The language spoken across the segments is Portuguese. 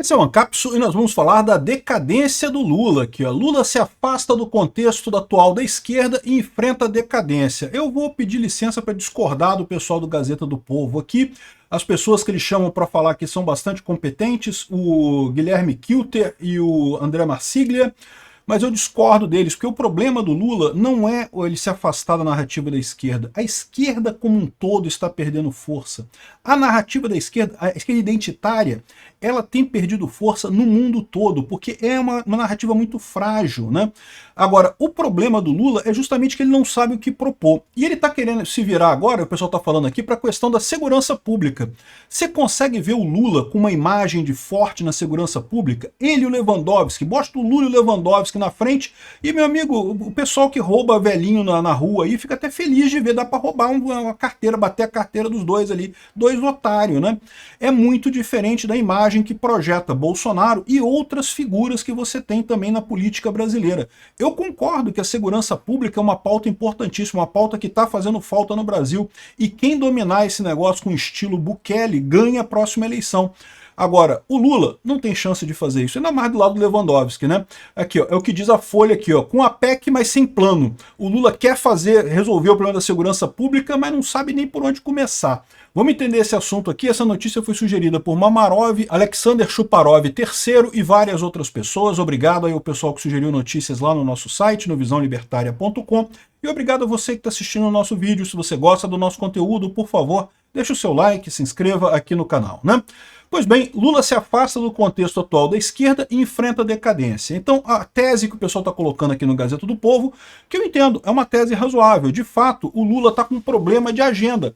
Esse é o Ancapsu e nós vamos falar da decadência do Lula aqui, ó. Lula se afasta do contexto atual da esquerda e enfrenta a decadência. Eu vou pedir licença para discordar do pessoal do Gazeta do Povo aqui. As pessoas que eles chamam para falar aqui são bastante competentes, o Guilherme Kilter e o André Marsiglia, mas eu discordo deles, porque o problema do Lula não é ele se afastar da narrativa da esquerda. A esquerda como um todo está perdendo força. A narrativa da esquerda, a esquerda identitária, ela tem perdido força no mundo todo, porque é uma narrativa muito frágil, né? Agora, o problema do Lula é justamente que ele não sabe o que propor. E ele está querendo se virar agora, o pessoal está falando aqui, para a questão da segurança pública. Você consegue ver o Lula com uma imagem de forte na segurança pública? Ele e o Lewandowski, bota o Lula e o Lewandowski na frente, e, meu amigo, o pessoal que rouba velhinho na rua aí fica até feliz de ver, dá para roubar uma carteira, bater a carteira dos dois ali, dois otários, né? É muito diferente da imagem que projeta Bolsonaro e outras figuras que você tem também na política brasileira. Eu concordo que a segurança pública é uma pauta importantíssima, uma pauta que está fazendo falta no Brasil, e quem dominar esse negócio com estilo Bukele ganha a próxima eleição. Agora, o Lula não tem chance de fazer isso, ainda mais do lado do Lewandowski, né? Aqui, ó, é o que diz a Folha aqui, ó, com a PEC, mas sem plano. O Lula quer resolver o problema da segurança pública, mas não sabe nem por onde começar. Vamos entender esse assunto aqui. Essa notícia foi sugerida por Mamarov, Alexander Chuparov III e várias outras pessoas. Obrigado aí ao pessoal que sugeriu notícias lá no nosso site, no visãolibertaria.com. E obrigado a você que está assistindo o nosso vídeo. Se você gosta do nosso conteúdo, por favor, deixe o seu like, se inscreva aqui no canal, né? Pois bem, Lula se afasta do contexto atual da esquerda e enfrenta a decadência. Então, a tese que o pessoal está colocando aqui no Gazeta do Povo, que eu entendo, é uma tese razoável. De fato, o Lula está com um problema de agenda.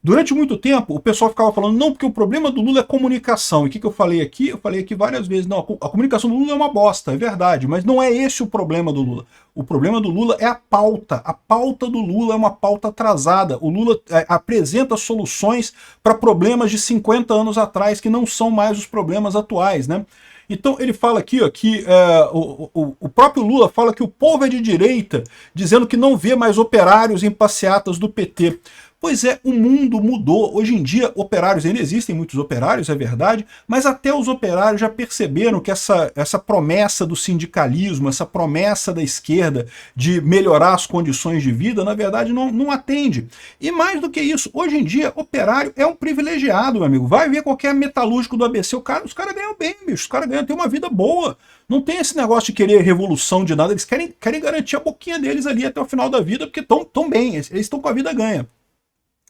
Durante muito tempo, o pessoal ficava falando, não, porque o problema do Lula é comunicação. E o que eu falei aqui? Eu falei aqui várias vezes, não, a comunicação do Lula é uma bosta, é verdade, mas não é esse o problema do Lula. O problema do Lula é a pauta. A pauta do Lula é uma pauta atrasada. O Lula apresenta soluções para problemas de 50 anos atrás, que não são mais os problemas atuais, né? Então ele fala aqui, ó, que o próprio Lula fala que o povo é de direita, dizendo que não vê mais operários em passeatas do PT. Pois é, o mundo mudou. Hoje em dia, operários, ainda existem muitos operários, é verdade, mas até os operários já perceberam que essa promessa do sindicalismo, essa promessa da esquerda de melhorar as condições de vida, na verdade não atende. E mais do que isso, hoje em dia, operário é um privilegiado, meu amigo. Vai ver qualquer metalúrgico do ABC, os caras ganham bem, bicho, os caras ganham, tem uma vida boa. Não tem esse negócio de querer revolução de nada, eles querem garantir a boquinha deles ali até o final da vida, porque estão bem, eles estão com a vida ganha.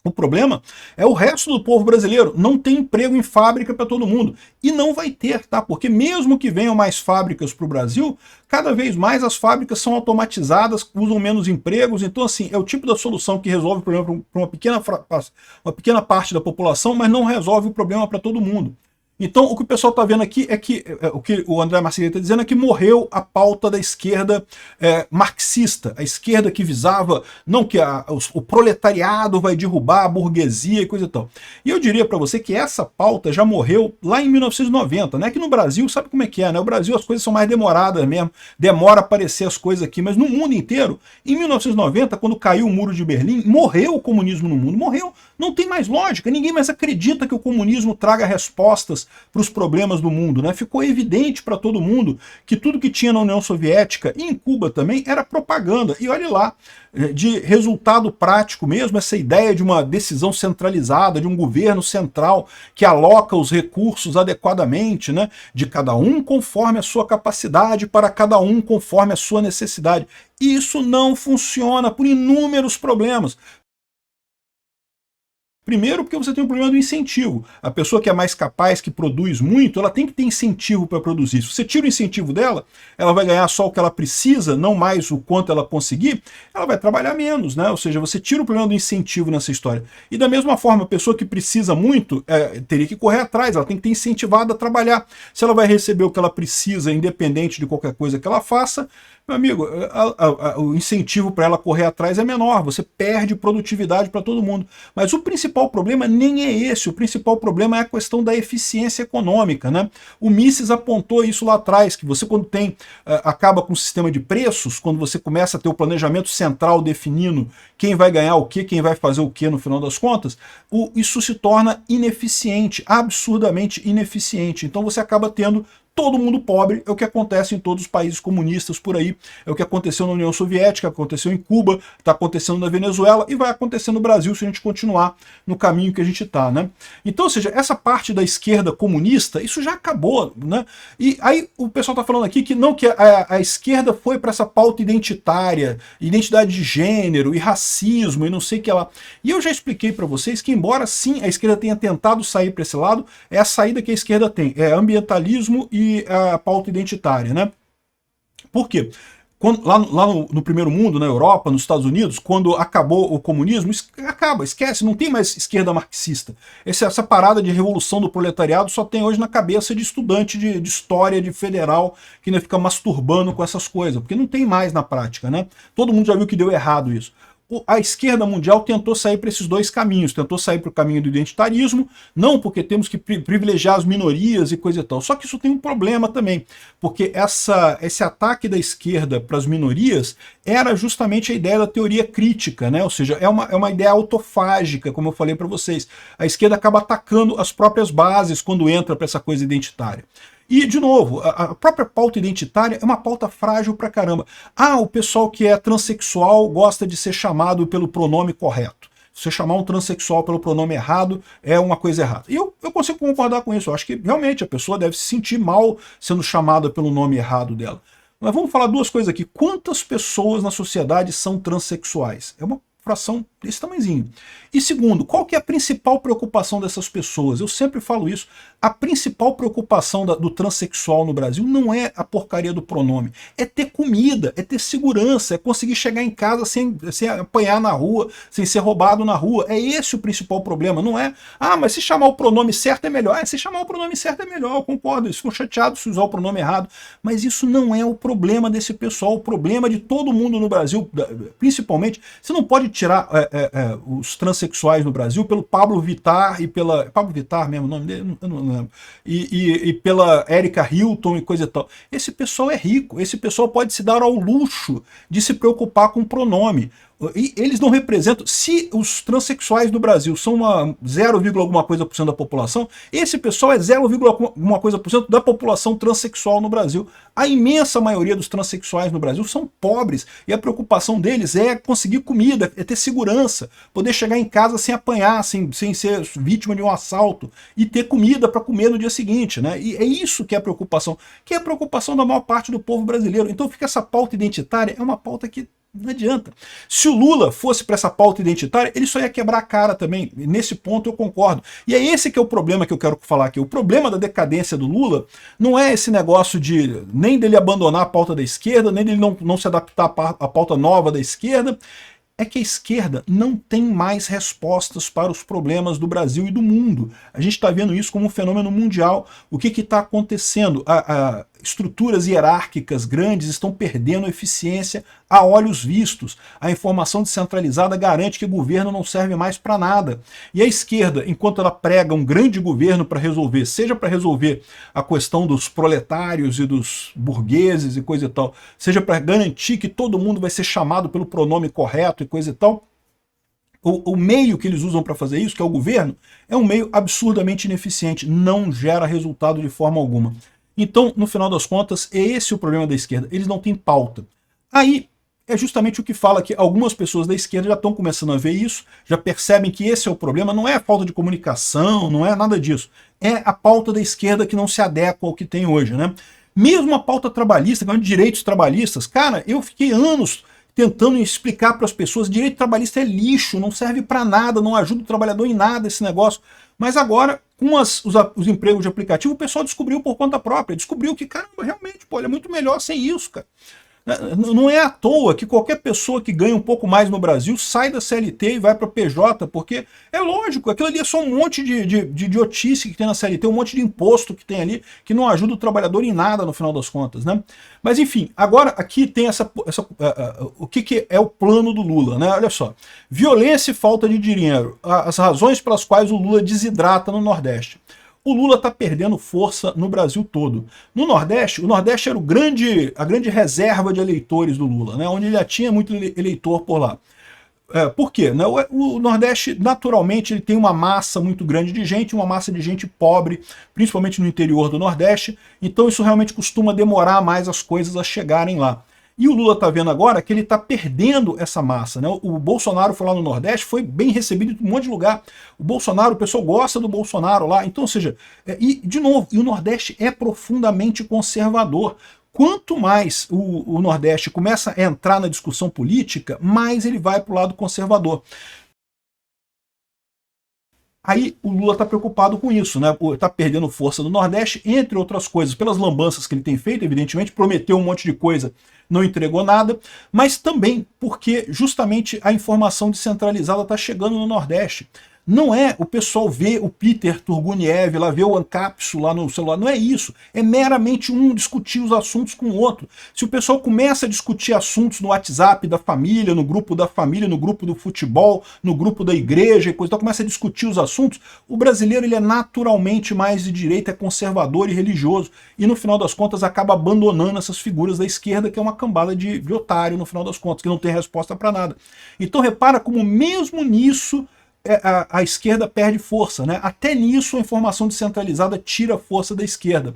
O problema é o resto do povo brasileiro não tem emprego em fábrica para todo mundo. E não vai ter, tá? Porque mesmo que venham mais fábricas para o Brasil, cada vez mais as fábricas são automatizadas, usam menos empregos. Então, assim, é o tipo da solução que resolve o problema para uma pequena parte da população, mas não resolve o problema para todo mundo. Então, o que o pessoal está vendo aqui é que, o que o André Marsiglia está dizendo é que morreu a pauta da esquerda marxista, a esquerda que visava, não que o proletariado vai derrubar a burguesia e coisa e tal. E eu diria para você que essa pauta já morreu lá em 1990, né? Que no Brasil, sabe como é que é, né? No Brasil as coisas são mais demoradas mesmo, demora a aparecer as coisas aqui, mas no mundo inteiro, em 1990, quando caiu o Muro de Berlim, morreu o comunismo no mundo, morreu. Não tem mais lógica, ninguém mais acredita que o comunismo traga respostas para os problemas do mundo, né? Ficou evidente para todo mundo que tudo que tinha na União Soviética e em Cuba também era propaganda. E olha lá, de resultado prático mesmo, essa ideia de uma decisão centralizada, de um governo central que aloca os recursos adequadamente, né? De cada um conforme a sua capacidade, para cada um conforme a sua necessidade. Isso não funciona por inúmeros problemas. Primeiro, porque você tem um problema do incentivo. A pessoa que é mais capaz, que produz muito, ela tem que ter incentivo para produzir. Se você tira o incentivo dela, ela vai ganhar só o que ela precisa, não mais o quanto ela conseguir, ela vai trabalhar menos, né? Ou seja, você tira o problema do incentivo nessa história. E da mesma forma, a pessoa que precisa muito, teria que correr atrás, ela tem que ter incentivado a trabalhar. Se ela vai receber o que ela precisa, independente de qualquer coisa que ela faça, meu amigo, o incentivo para ela correr atrás é menor, você perde produtividade para todo mundo. Mas o principal problema nem é esse, o principal problema é a questão da eficiência econômica, né? O Mises apontou isso lá atrás, que você quando acaba com o sistema de preços, quando você começa a ter o planejamento central definindo quem vai ganhar o quê, quem vai fazer o quê no final das contas, isso se torna ineficiente, absurdamente ineficiente. Então você acaba tendo todo mundo pobre, é o que acontece em todos os países comunistas por aí, é o que aconteceu na União Soviética, aconteceu em Cuba, está acontecendo na Venezuela e vai acontecer no Brasil se a gente continuar no caminho que a gente está, né? Então, ou seja, essa parte da esquerda comunista, isso já acabou, né? E aí o pessoal está falando aqui que não, que a esquerda foi para essa pauta identitária, identidade de gênero e racismo e não sei o que lá. E eu já expliquei para vocês que, embora sim a esquerda tenha tentado sair para esse lado, é a saída que a esquerda tem, é ambientalismo e a pauta identitária, né? Por quê? Lá no primeiro mundo, na Europa, nos Estados Unidos, quando acabou o comunismo, esquece, não tem mais esquerda marxista. Essa parada de revolução do proletariado só tem hoje na cabeça de estudante de história de federal que ainda fica masturbando com essas coisas, porque não tem mais na prática, né? Todo mundo já viu que deu errado isso. A esquerda mundial tentou sair para esses dois caminhos, tentou sair para o caminho do identitarismo, não porque temos que privilegiar as minorias e coisa e tal, só que isso tem um problema também, porque esse ataque da esquerda para as minorias era justamente a ideia da teoria crítica, né? Ou seja, é uma ideia autofágica, como eu falei para vocês. A esquerda acaba atacando as próprias bases quando entra para essa coisa identitária. E, de novo, a própria pauta identitária é uma pauta frágil pra caramba. Ah, o pessoal que é transexual gosta de ser chamado pelo pronome correto. Se você chamar um transexual pelo pronome errado, é uma coisa errada. E eu consigo concordar com isso. Eu acho que, realmente, a pessoa deve se sentir mal sendo chamada pelo nome errado dela. Mas vamos falar duas coisas aqui. Quantas pessoas na sociedade são transexuais? É uma fração desse tamanhozinho. E segundo, qual que é a principal preocupação dessas pessoas? Eu sempre falo isso. A principal preocupação do transexual no Brasil não é a porcaria do pronome. É ter comida, é ter segurança, é conseguir chegar em casa sem apanhar na rua, sem ser roubado na rua. É esse o principal problema. Não é, mas se chamar o pronome certo é melhor. Se chamar o pronome certo é melhor, eu concordo. Eles ficam chateados se usar o pronome errado. Mas isso não é o problema desse pessoal. O problema de todo mundo no Brasil, principalmente, você não pode tirar os transexuais no Brasil pelo Pablo Vittar e pela... Pablo Vittar mesmo, o nome dele? Eu não lembro. E pela Erika Hilton e coisa e tal. Esse pessoal é rico, esse pessoal pode se dar ao luxo de se preocupar com o pronome. E eles não representam, se os transexuais do Brasil são 0, alguma coisa por cento da população, esse pessoal é 0, alguma coisa por cento da população transexual no Brasil. A imensa maioria dos transexuais no Brasil são pobres e a preocupação deles é conseguir comida, é ter segurança, poder chegar em casa sem apanhar, sem ser vítima de um assalto e ter comida para comer no dia seguinte, né? E é isso que é a preocupação, que é a preocupação da maior parte do povo brasileiro. Então fica essa pauta identitária, é uma pauta que não adianta. Se o Lula fosse para essa pauta identitária, ele só ia quebrar a cara também. Nesse ponto eu concordo. E é esse que é o problema que eu quero falar aqui. O problema da decadência do Lula não é esse negócio de nem dele abandonar a pauta da esquerda, nem dele não se adaptar à pauta nova da esquerda. É que a esquerda não tem mais respostas para os problemas do Brasil e do mundo. A gente está vendo isso como um fenômeno mundial. O que está acontecendo? Estruturas hierárquicas grandes estão perdendo eficiência a olhos vistos. A informação descentralizada garante que o governo não serve mais para nada. E a esquerda, enquanto ela prega um grande governo para resolver, seja para resolver a questão dos proletários e dos burgueses e coisa e tal, seja para garantir que todo mundo vai ser chamado pelo pronome correto e coisa e tal, o meio que eles usam para fazer isso, que é o governo, é um meio absurdamente ineficiente, não gera resultado de forma alguma. Então, no final das contas, é esse o problema da esquerda. Eles não têm pauta. Aí, é justamente o que fala que algumas pessoas da esquerda já estão começando a ver isso, já percebem que esse é o problema, não é a falta de comunicação, não é nada disso. É a pauta da esquerda que não se adequa ao que tem hoje, né? Mesmo a pauta trabalhista, de direitos trabalhistas, cara, eu fiquei anos tentando explicar para as pessoas, direito trabalhista é lixo, não serve para nada, não ajuda o trabalhador em nada esse negócio. Mas agora, com os empregos de aplicativo, o pessoal descobriu por conta própria, descobriu que, caramba, realmente, pô, é muito melhor sem isso, cara. Não é à toa que qualquer pessoa que ganha um pouco mais no Brasil sai da CLT e vai para PJ, porque é lógico, aquilo ali é só um monte de idiotice que tem na CLT, um monte de imposto que tem ali, que não ajuda o trabalhador em nada no final das contas, né? Mas enfim, agora aqui tem o que é o plano do Lula, né? Olha só, violência e falta de dinheiro, as razões pelas quais o Lula desidrata no Nordeste. O Lula está perdendo força no Brasil todo. No Nordeste, o Nordeste era a grande reserva de eleitores do Lula, né? Onde ele já tinha muito eleitor por lá. Por quê? Né? O Nordeste, naturalmente, ele tem uma massa muito grande de gente, uma massa de gente pobre, principalmente no interior do Nordeste, então isso realmente costuma demorar mais as coisas a chegarem lá. E o Lula está vendo agora que ele está perdendo essa massa, né? O Bolsonaro foi lá no Nordeste, foi bem recebido em um monte de lugar. O Bolsonaro, o pessoal gosta do Bolsonaro lá. Então, ou seja, e de novo, o Nordeste é profundamente conservador. Quanto mais o Nordeste começa a entrar na discussão política, mais ele vai para o lado conservador. Aí o Lula está preocupado com isso, né? Está perdendo força no Nordeste, entre outras coisas, pelas lambanças que ele tem feito, evidentemente, prometeu um monte de coisa, não entregou nada, mas também porque justamente a informação descentralizada está chegando no Nordeste. Não é o pessoal ver o Peter Turguniev lá, ver o Ancapsu lá no celular, não é isso. É meramente um discutir os assuntos com o outro. Se o pessoal começa a discutir assuntos no WhatsApp da família, no grupo da família, no grupo do futebol, no grupo da igreja e coisa, então começa a discutir os assuntos, o brasileiro ele é naturalmente mais de direita, é conservador e religioso, e no final das contas acaba abandonando essas figuras da esquerda, que é uma cambada de otário no final das contas, que não tem resposta para nada. Então repara como mesmo nisso a esquerda perde força, né? Até nisso a informação descentralizada tira a força da esquerda.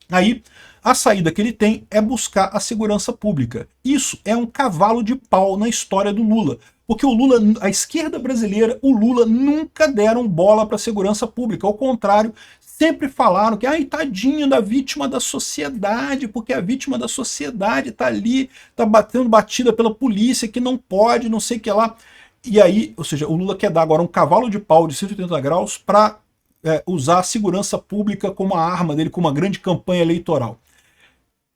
Aí a saída que ele tem é buscar a segurança pública. Isso é um cavalo de pau na história do Lula. Porque o Lula, a esquerda brasileira, o Lula nunca deram bola para a segurança pública. Ao contrário, sempre falaram que, ai, tadinho da vítima da sociedade, porque a vítima da sociedade está ali, está batida pela polícia, que não pode, não sei o que lá. E aí, ou seja, o Lula quer dar agora um cavalo de pau de 180 graus para usar a segurança pública como a arma dele, como uma grande campanha eleitoral.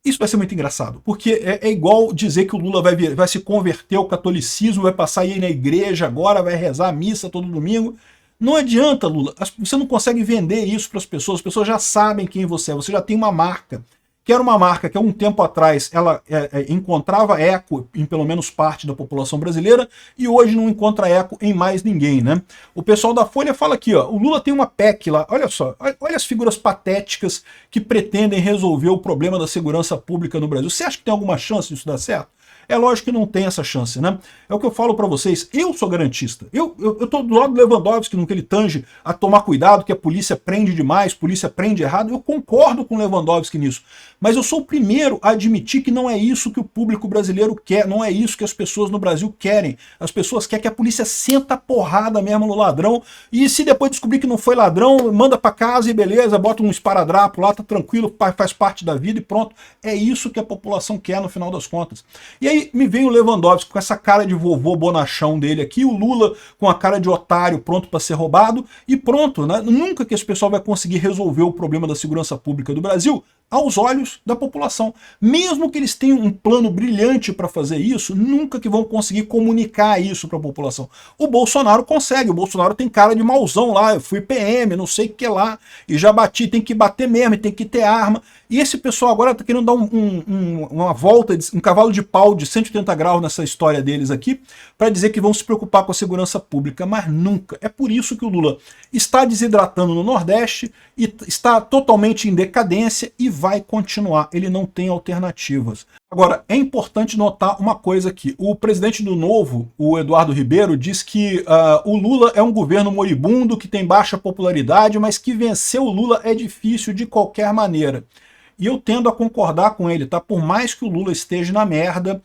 Isso vai ser muito engraçado, porque é igual dizer que o Lula vai se converter ao catolicismo, vai passar a ir na igreja agora, vai rezar a missa todo domingo. Não adianta, Lula, você não consegue vender isso para as pessoas já sabem quem você é, você já tem uma marca. Que era uma marca que há um tempo atrás ela encontrava eco em pelo menos parte da população brasileira e hoje não encontra eco em mais ninguém, né? O pessoal da Folha fala aqui, ó, o Lula tem uma PEC lá, olha só, olha as figuras patéticas que pretendem resolver o problema da segurança pública no Brasil. Você acha que tem alguma chance disso dar certo? É lógico que não tem essa chance, né? É o que eu falo para vocês, eu sou garantista. Eu tô do lado do Lewandowski no que ele tange a tomar cuidado, que a polícia prende demais, polícia prende errado. Eu concordo com o Lewandowski nisso. Mas eu sou o primeiro a admitir que não é isso que o público brasileiro quer, não é isso que as pessoas no Brasil querem. As pessoas querem que a polícia senta a porrada mesmo no ladrão e se depois descobrir que não foi ladrão, manda para casa e beleza, bota um esparadrapo lá, tá tranquilo, faz parte da vida e pronto. É isso que a população quer no final das contas. E aí me vem o Lewandowski com essa cara de vovô bonachão dele aqui, o Lula com a cara de otário pronto para ser roubado e pronto, né? Nunca que esse pessoal vai conseguir resolver o problema da segurança pública do Brasil aos olhos da população. Mesmo que eles tenham um plano brilhante para fazer isso, nunca que vão conseguir comunicar isso para a população. O Bolsonaro consegue, o Bolsonaro tem cara de mauzão lá, eu fui PM, não sei o que lá, e já bati, tem que bater mesmo, tem que ter arma. E esse pessoal agora está querendo dar uma volta, um cavalo de pau de 180 graus nessa história deles aqui, para dizer que vão se preocupar com a segurança pública, mas nunca. É por isso que o Lula está desidratando no Nordeste, e está totalmente em decadência e vai continuar, ele não tem alternativas. Agora, é importante notar uma coisa aqui, o presidente do Novo, o Eduardo Ribeiro, diz que o Lula é um governo moribundo, que tem baixa popularidade, mas que vencer o Lula é difícil de qualquer maneira. E eu tendo a concordar com ele, tá? Por mais que o Lula esteja na merda,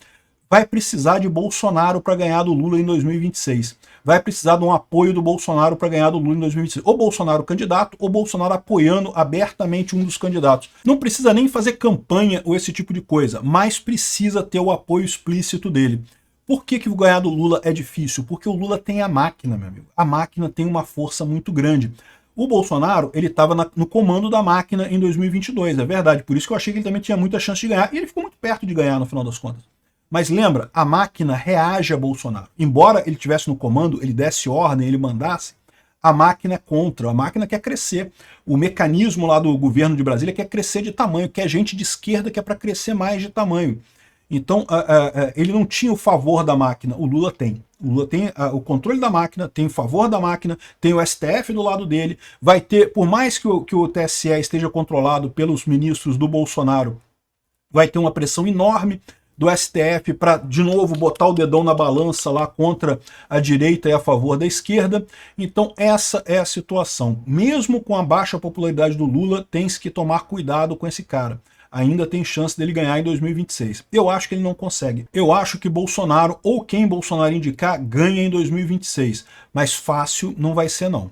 vai precisar de Bolsonaro para ganhar do Lula em 2026. Vai precisar de um apoio do Bolsonaro para ganhar do Lula em 2026. Ou Bolsonaro candidato, ou Bolsonaro apoiando abertamente um dos candidatos. Não precisa nem fazer campanha ou esse tipo de coisa, mas precisa ter o apoio explícito dele. Por que ganhar do Lula é difícil? Porque o Lula tem a máquina, meu amigo. A máquina tem uma força muito grande. O Bolsonaro, ele estava no comando da máquina em 2022, é verdade. Por isso que eu achei que ele também tinha muita chance de ganhar. E ele ficou muito perto de ganhar no final das contas. Mas lembra, a máquina reage a Bolsonaro. Embora ele estivesse no comando, ele desse ordem, ele mandasse, a máquina é contra, a máquina quer crescer. O mecanismo lá do governo de Brasília quer crescer de tamanho, quer gente de esquerda que é para crescer mais de tamanho. Então, ele não tinha o favor da máquina, o Lula tem. O Lula tem o controle da máquina, tem o favor da máquina, tem o STF do lado dele, vai ter, por mais que o TSE esteja controlado pelos ministros do Bolsonaro, vai ter uma pressão enorme do STF para, de novo, botar o dedão na balança lá contra a direita e a favor da esquerda. Então essa é a situação. Mesmo com a baixa popularidade do Lula, tem-se que tomar cuidado com esse cara. Ainda tem chance dele ganhar em 2026. Eu acho que ele não consegue. Eu acho que Bolsonaro, ou quem Bolsonaro indicar, ganha em 2026. Mas fácil não vai ser, não.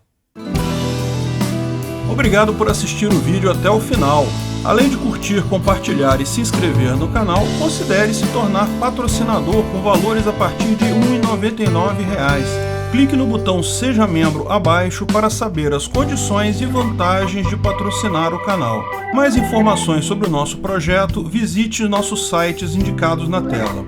Obrigado por assistir o vídeo até o final. Além de curtir, compartilhar e se inscrever no canal, considere se tornar patrocinador com valores a partir de R$ 1,99. Clique no botão Seja Membro abaixo para saber as condições e vantagens de patrocinar o canal. Mais informações sobre o nosso projeto, visite nossos sites indicados na tela.